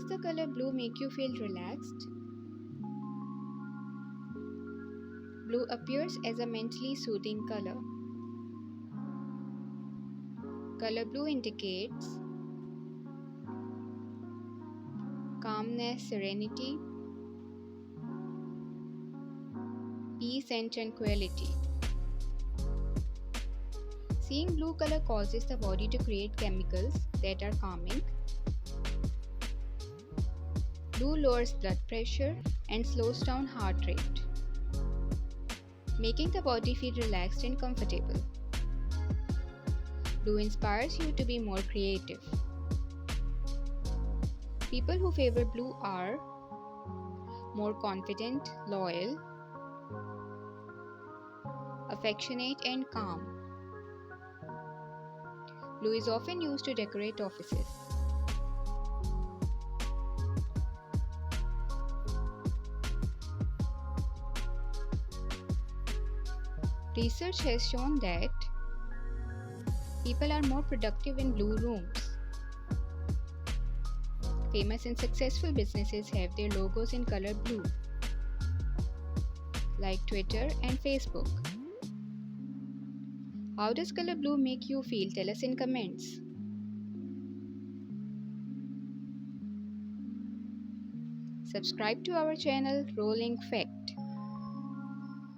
does the color blue make you feel relaxed? Blue appears as a mentally soothing color. Color blue indicates calmness, serenity, peace, and tranquility. Seeing blue color causes the body to create chemicals that are calming. Blue lowers blood pressure and slows down heart rate, making the body feel relaxed and comfortable. Blue inspires you to be more creative. People who favor blue are more confident, loyal, affectionate, and calm. Blue is often used to decorate offices. Research has shown that people are more productive in blue rooms. Famous and successful businesses have their logos in color blue, like Twitter and Facebook. How does color blue make you feel? Tell us in comments. Subscribe to our channel Rolling Facts.